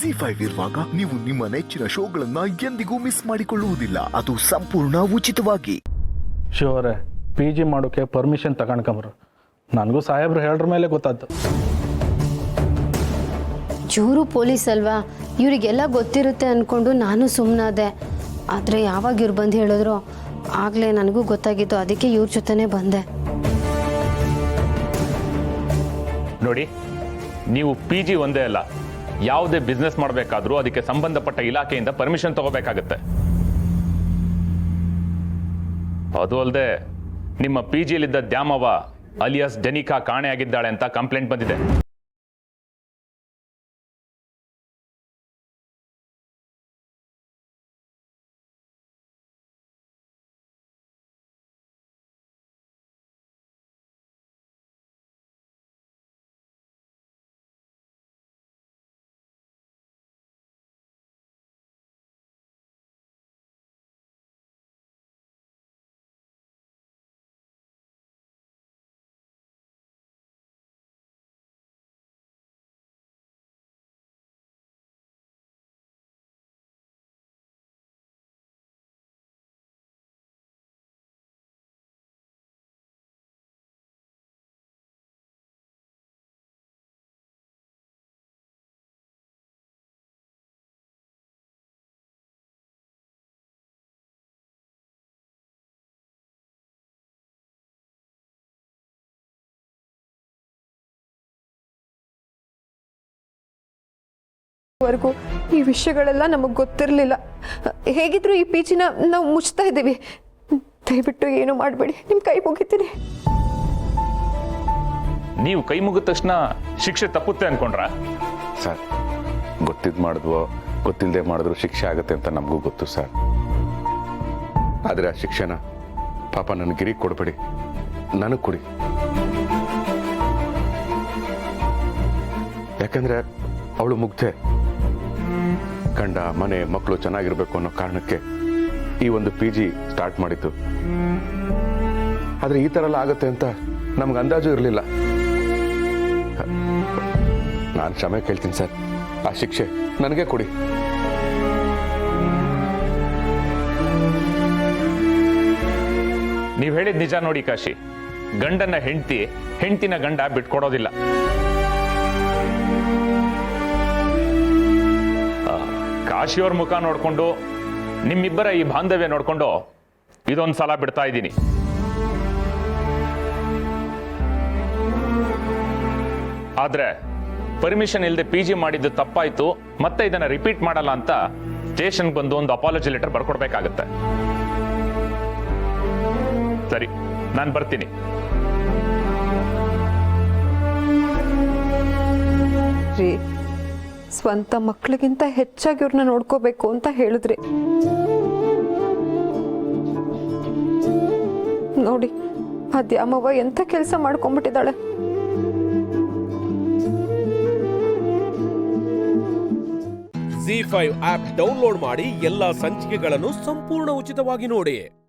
ZEE5 ಇರುವಾಗ ನೀವು ನಿಮ್ಮ ನೆಚ್ಚಿನ ಶೋಗಳನ್ನ ಎಂದಿಗೂ ಮಿಸ್ ಮಾಡಿಕೊಳ್ಳುವುದಿಲ್ಲ. ಅದು ಸಂಪೂರ್ಣ ಉಚಿತವಾಗಿ. ಶಿವರೇ, PG ಮಾಡೋಕೆ ಪರ್ಮಿಷನ್ ತಗೊಂಡ್ಕೊಂಬರು. ನನಗೂ ಸಾಹೇಬ್ರು ಹೇಳ್ರ ಮೇಲೆ ಗೊತ್ತಾಯ್ತು. ಚೂರು ಪೊಲೀಸ್ ಅಲ್ವಾ, ಇವರಿಗೆಲ್ಲ ಗೊತ್ತಿರುತ್ತೆ ಅಂದ್ಕೊಂಡು ನಾನು ಸುಮ್ಮನಾದೆ. ಆದರೆ ಯಾವಾಗ ಇವ್ರು ಬಂದು ಹೇಳಿದ್ರು ಆಗಲೇ ನನಗೂ ಗೊತ್ತಾಗಿತ್ತು. ಅದಕ್ಕೆ ಇವ್ರ ಜೊತೆನೇ ಬಂದೆ. ನೋಡಿ, ನೀವು PG ಒಂದೇ ಅಲ್ಲ, ಯಾವುದೇ ಬಿಸ್ನೆಸ್ ಮಾಡಬೇಕಾದ್ರೂ ಅದಕ್ಕೆ ಸಂಬಂಧಪಟ್ಟ ಇಲಾಖೆಯಿಂದ ಪರ್ಮಿಷನ್ ತಗೋಬೇಕಾಗತ್ತೆ. ಅದು ಅಲ್ಲದೆ ನಿಮ್ಮ PGಯಲ್ಲಿದ್ದ ದ್ಯಾಮವ್ವ ಅಲಿಯಾಸ್ ಡೆನಿಕಾ ಕಾಣೆಯಾಗಿದ್ದಾಳೆ ಅಂತ ಕಂಪ್ಲೇಂಟ್ ಬಂದಿದೆ. ವರೆಗೂ ಈ ವಿಷಯಗಳೆಲ್ಲ ನಮಗೆ ಗೊತ್ತಿರಲಿಲ್ಲ. ಹೇಗಿದ್ರು ಈ PGನ ನಾವು ಮುಚ್ತಾ ಇದ್ದೀವಿ. ದಯವಿಟ್ಟು ಏನು ಮಾಡಬೇಡಿ, ನಿಮ್ಮ ಕೈ ಮುಗಿತೀನಿ. ನೀವು ಕೈ ಮುಗಿದ ತಕ್ಷಣ ಶಿಕ್ಷೆ ತಪ್ಪುತ್ತೆ ಅನ್ಕೊಂಡ್ರ? ಸರ್, ಗೊತ್ತಿದ್ದು ಮಾಡಿದ್ವೋ ಗೊತ್ತಿಲ್ಲದೆ ಮಾಡಿದ್ರು ಶಿಕ್ಷೆ ಆಗುತ್ತೆ ಅಂತ ನಮಗೂ ಗೊತ್ತು ಸರ್. ಆದರೆ ಆ ಶಿಕ್ಷೆನ ಪಾಪ ನನ್ನ ಗಿರಿಗೆ ಕೊಡಬೇಡಿ, ನನಗೆ ಕೊಡಿ. ಯಾಕಂದ್ರೆ ಅವಳು ಮುಗ್ಧೆ. ಗಂಡ ಮನೆ ಮಕ್ಕಳು ಚೆನ್ನಾಗಿರ್ಬೇಕು ಅನ್ನೋ ಕಾರಣಕ್ಕೆ ಈ ಒಂದು PG ಸ್ಟಾರ್ಟ್ ಮಾಡಿತ್ತು. ಆದರೆ ಈ ಥರ ಎಲ್ಲ ಆಗುತ್ತೆ ಅಂತ ನಮ್ಗೆ ಅಂದಾಜು ಇರಲಿಲ್ಲ. ನಾನು ಕ್ಷಮೆ ಕೇಳ್ತೀನಿ ಸರ್, ಆ ಶಿಕ್ಷೆ ನನಗೆ ಕೊಡಿ. ನೀವು ಹೇಳಿದ ನಿಜ ನೋಡಿ ಕಾಶಿ, ಗಂಡನ ಹೆಂಡತಿ, ಹೆಂಡತಿನ ಗಂಡ ಬಿಟ್ಕೊಡೋದಿಲ್ಲ. ಕಾಶಿಯವ್ರ ಮುಖ ನೋಡ್ಕೊಂಡು, ನಿಮ್ಮಿಬ್ಬರ ಈ ಬಾಂಧವ್ಯ ನೋಡ್ಕೊಂಡು ಇದೊಂದು ಸಲ ಬಿಡ್ತಾ ಇದ್ದೀನಿ. ಆದ್ರೆ ಪರ್ಮಿಷನ್ ಇಲ್ಲದೆ PG ಮಾಡಿದ್ದು ತಪ್ಪಾಯ್ತು, ಮತ್ತೆ ಇದನ್ನ ರಿಪೀಟ್ ಮಾಡಲ್ಲ ಅಂತ ಸ್ಟೇಷನ್ ಬಂದು ಒಂದು ಅಪಾಲಜಿ ಲೆಟರ್ ಬರ್ಕೊಡ್ಬೇಕಾಗತ್ತೆ. ಸರಿ, ನಾನು ಬರ್ತೀನಿ. ರೀ, ಸ್ವಂತ ಮಕ್ಕಳಿಗಿಂತ ಹೆಚ್ಚಾಗಿ ಇವ್ರನ್ನ ನೋಡ್ಕೋಬೇಕು ಅಂತ ಹೇಳಿದ್ರಿ. ನೋಡಿ, ಆ ದ್ಯಾಮವ್ವ ಎಂಥ ಕೆಲಸ ಮಾಡ್ಕೊಂಡ್ಬಿಟ್ಟಿದ್ದಾಳೆ. ZEE5 ಆಪ್ ಡೌನ್ಲೋಡ್ ಮಾಡಿ ಎಲ್ಲಾ ಸಂಚಿಕೆಗಳನ್ನು ಸಂಪೂರ್ಣ ಉಚಿತವಾಗಿ ನೋಡಿ.